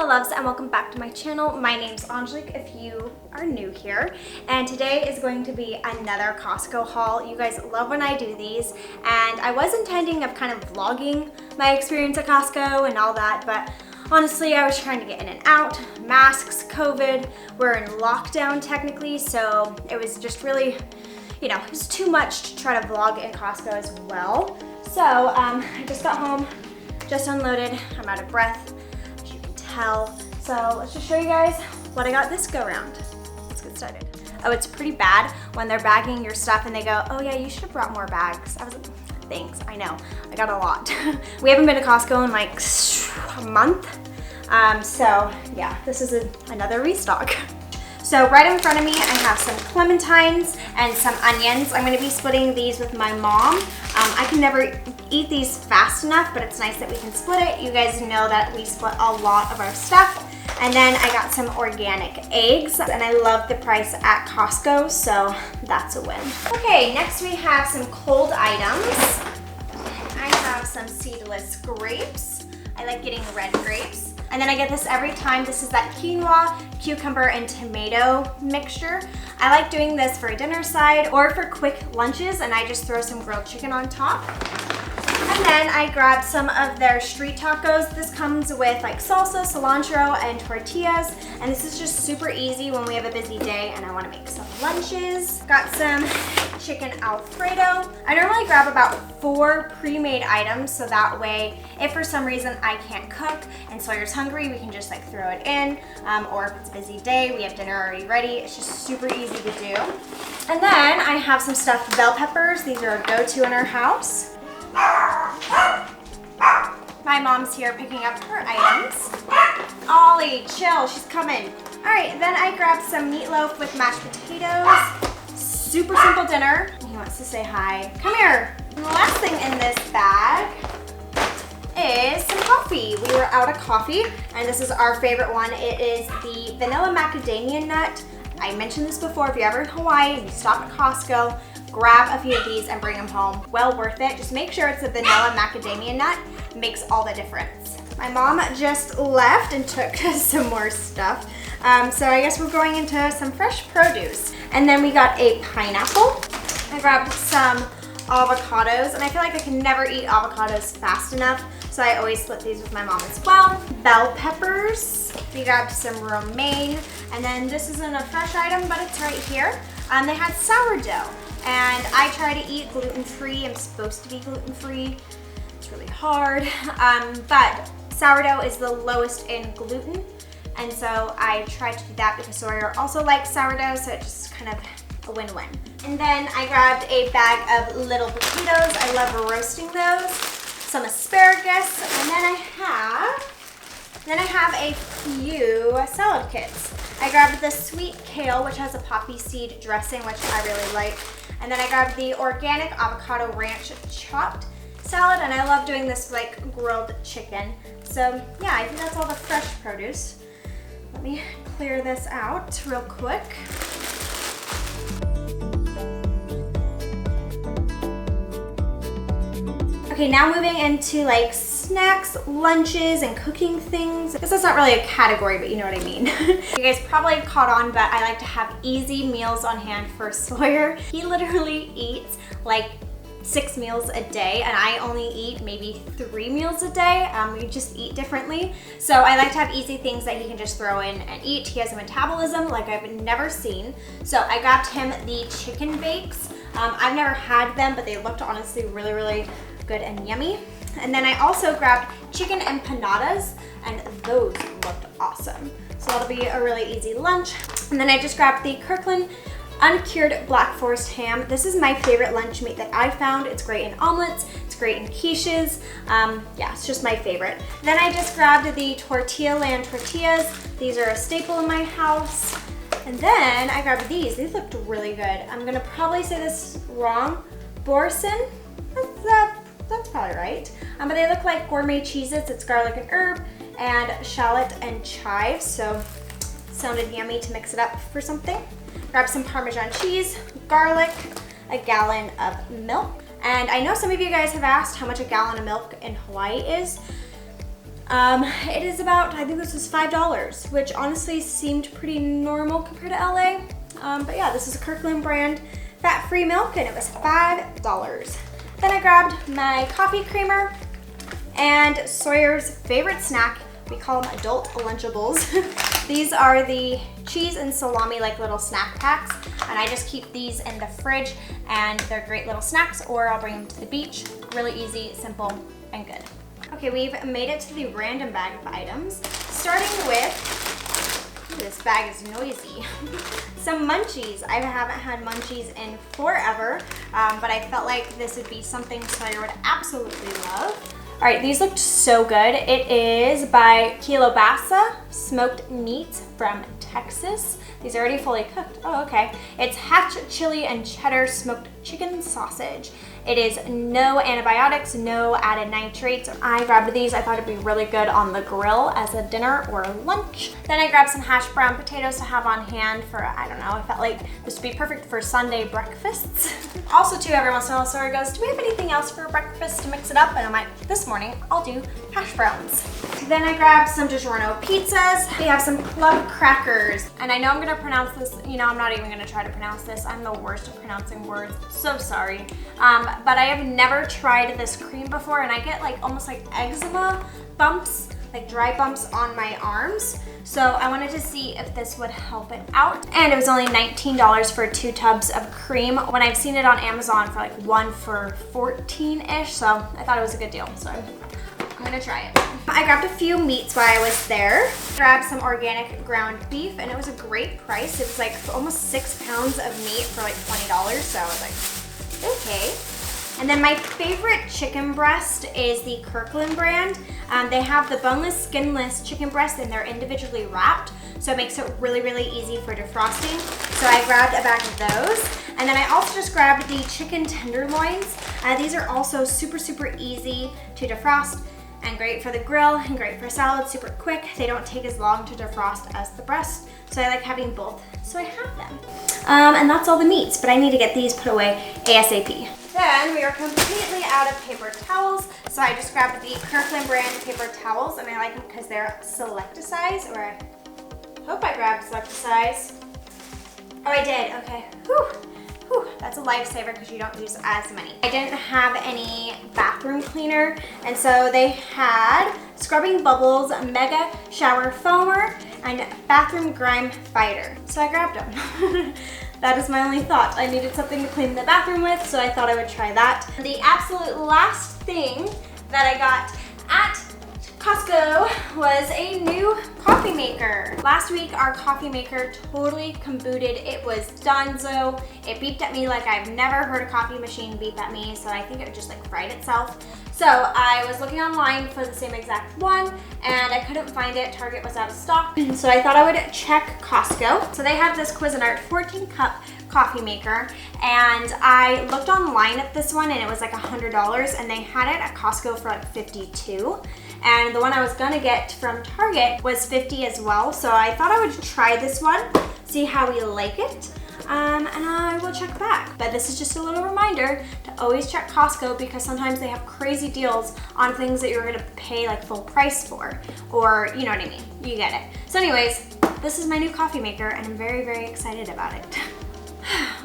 loves, and welcome back to my channel. My name's Angelique if you are new here, and today is going to be another Costco haul. You guys love when I do these, and I was intending of kind of vlogging my experience at Costco and all that, but honestly I was trying to get in and out, masks, COVID, we're in lockdown technically, so it was just really, you know, it was too much to try to vlog in Costco as well. So I just got home, just unloaded, I'm out of breath. So let's just show you guys what I got this go round. Let's get started. Oh, it's pretty bad when they're bagging your stuff and they go, oh yeah, you should have brought more bags. I was like, thanks, I know, I got a lot. We haven't been to Costco in like a month. So yeah, this is another restock. So right in front of me, I have some clementines and some onions. I'm gonna be splitting these with my mom. I can never eat these fast enough, but it's nice that we can split it. You guys know that we split a lot of our stuff. And then I got some organic eggs, and I love the price at Costco, so that's a win. Okay, next we have some cold items. I have some seedless grapes. I like getting red grapes. And then I get this every time. This is that quinoa, cucumber, and tomato mixture. I like doing this for a dinner side or for quick lunches, and I just throw some grilled chicken on top. And then I grabbed some of their street tacos. This comes with like salsa, cilantro, and tortillas. And this is just super easy when we have a busy day and I want to make some lunches. Got some chicken Alfredo. I normally grab about 4 pre-made items, so that way if for some reason I can't cook and Sawyer's hungry, we can just like throw it in. Or if it's a busy day, we have dinner already ready. It's just super easy to do. And then I have some stuffed bell peppers. These are a go-to in our house. My mom's here picking up her items. Ollie, chill, she's coming. All right, then I grabbed some meatloaf with mashed potatoes. Super simple dinner. He wants to say hi. Come here. And the last thing in this bag is some coffee. We were out of coffee, and this is our favorite one. It is the vanilla macadamia nut. I mentioned this before. If you're ever in Hawaii and you stop at Costco, grab a few of these and bring them home. Well worth it. Just make sure it's a vanilla macadamia nut. It makes all the difference. My mom just left and took some more stuff. So I guess we're going into some fresh produce. And then we got a pineapple. I grabbed some avocados, and I feel like I can never eat avocados fast enough, so I always split these with my mom as well. Bell peppers. We grabbed some romaine, and then this isn't a fresh item, but it's right here. They had sourdough, and I try to eat gluten-free. I'm supposed to be gluten-free. It's really hard, but sourdough is the lowest in gluten, and so I try to do that because Sawyer also likes sourdough, so it's just kind of a win-win. And then I grabbed a bag of little potatoes. I love roasting those. Some asparagus, and then I have a few salad kits. I grabbed the sweet kale, which has a poppy seed dressing, which I really like. And then I grabbed the organic avocado ranch chopped salad, and I love doing this with like grilled chicken. So yeah, I think that's all the fresh produce. Let me clear this out real quick. Okay, now moving into like snacks, lunches, and cooking things. I guess that's not really a category, but you know what I mean. You guys probably caught on, but I like to have easy meals on hand for Sawyer. He literally eats like 6 meals a day, and I only eat maybe 3 meals a day. We just eat differently. So I like to have easy things that he can just throw in and eat. He has a metabolism like I've never seen. So I grabbed him the chicken bakes. I've never had them, but they looked honestly really, really good and yummy. And then I also grabbed chicken empanadas, and those looked awesome. So that'll be a really easy lunch. And then I just grabbed the Kirkland uncured black forest ham. This is my favorite lunch meat that I found. It's great in omelets, it's great in quiches. Yeah, it's just my favorite. Then I just grabbed the tortilla land tortillas. These are a staple in my house. And then I grabbed these. These looked really good. I'm gonna probably say this wrong. Boursin? That's probably right. But they look like gourmet Cheez-Its. It's garlic and herb and shallot and chives. So sounded yummy to mix it up for something. Grab some Parmesan cheese, garlic, a gallon of milk. And I know some of you guys have asked how much a gallon of milk in Hawaii is. It is about, I think this was $5, which honestly seemed pretty normal compared to LA. But yeah, this is a Kirkland brand fat-free milk, and it was $5. Then I grabbed my coffee creamer and Sawyer's favorite snack. We call them adult Lunchables. These are the cheese and salami like little snack packs, and I just keep these in the fridge, and they're great little snacks, or I'll bring them to the beach. Really easy, simple, and good. Okay, we've made it to the random bag of items, starting with, ooh, this bag is noisy, some munchies. I haven't had munchies in forever, but I felt like this would be something Sawyer would absolutely love. All right, these looked so good. It is by Kielbasa smoked meat from Texas. These are already fully cooked. Oh, okay. It's hatch chili and cheddar smoked chicken sausage. It is no antibiotics, no added nitrates. I grabbed these. I thought it'd be really good on the grill as a dinner or lunch. Then I grabbed some hashed brown potatoes to have on hand for, I don't know, I felt like this would be perfect for Sunday breakfasts. Also too, every once in a while, Sawyer goes, do we have anything else for breakfast to mix it up? And I'm like, this morning, I'll do hash browns. Then I grabbed some Digiorno pizzas. We have some club crackers. And I know I'm gonna pronounce this, you know, I'm not even gonna try to pronounce this. I'm the worst at pronouncing words, so sorry. But I have never tried this cream before, and I get like almost like eczema bumps, like dry bumps on my arms. So I wanted to see if this would help it out. And it was only $19 for 2 tubs of cream, when I've seen it on Amazon for like 1 for $14-ish. So I thought it was a good deal. So I'm gonna try it. I grabbed a few meats while I was there. Grabbed some organic ground beef, and it was a great price. It was like almost 6 pounds of meat for like $20. So I was like, okay. And then my favorite chicken breast is the Kirkland brand. They have the boneless, skinless chicken breast, and they're individually wrapped, so it makes it really, really easy for defrosting. So I grabbed a bag of those. And then I also just grabbed the chicken tenderloins. These are also super, super easy to defrost, and great for the grill and great for salad, super quick. They don't take as long to defrost as the breast, so I like having both, so I have them. And that's all the meats, but I need to get these put away ASAP. Then we are completely out of paper towels, so I just grabbed the Kirkland brand paper towels, and I like them because they're select a size, or I hope I grabbed select a size. Oh, I did, okay. Whew. Whew, that's a lifesaver because you don't use as many. I didn't have any bathroom cleaner, and so they had Scrubbing Bubbles Mega Shower Foamer and Bathroom Grime Fighter. So I grabbed them. That is my only thought. I needed something to clean the bathroom with, so I thought I would try that. The absolute last thing that I got at Costco was a new coffee maker. Last week, our coffee maker totally kabooted. It was donezo. It beeped at me like I've never heard a coffee machine beep at me, so I think it just like fried itself. So I was looking online for the same exact one, and I couldn't find it. Target was out of stock, so I thought I would check Costco. So they have this Cuisinart 14-cup coffee maker, and I looked online at this one, and it was like $100, and they had it at Costco for like $52. And the one I was gonna get from Target was $50 as well. So I thought I would try this one, see how we like it, and I will check back. But this is just a little reminder to always check Costco, because sometimes they have crazy deals on things that you're gonna pay like full price for, or you know what I mean, you get it. So anyways, this is my new coffee maker, and I'm very, very excited about it.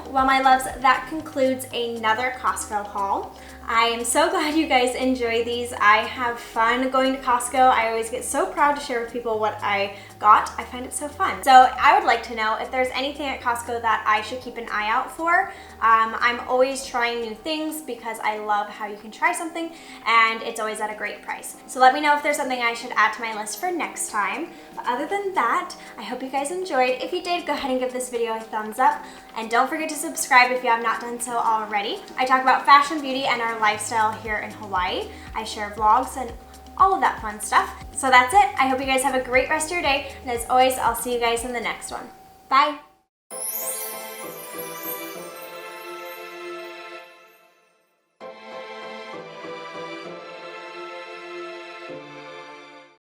Well, my loves, that concludes another Costco haul. I am so glad you guys enjoy these. I have fun going to Costco. I always get so proud to share with people what I got. I find it so fun. So I would like to know if there's anything at Costco that I should keep an eye out for. I'm always trying new things because I love how you can try something and it's always at a great price. So let me know if there's something I should add to my list for next time. But other than that, I hope you guys enjoyed. If you did, go ahead and give this video a thumbs up, and don't forget to subscribe if you have not done so already. I talk about fashion, beauty, and our lifestyle here in Hawaii. I share vlogs and all of that fun stuff. So that's it. I hope you guys have a great rest of your day, and as always, I'll see you guys in the next one. Bye.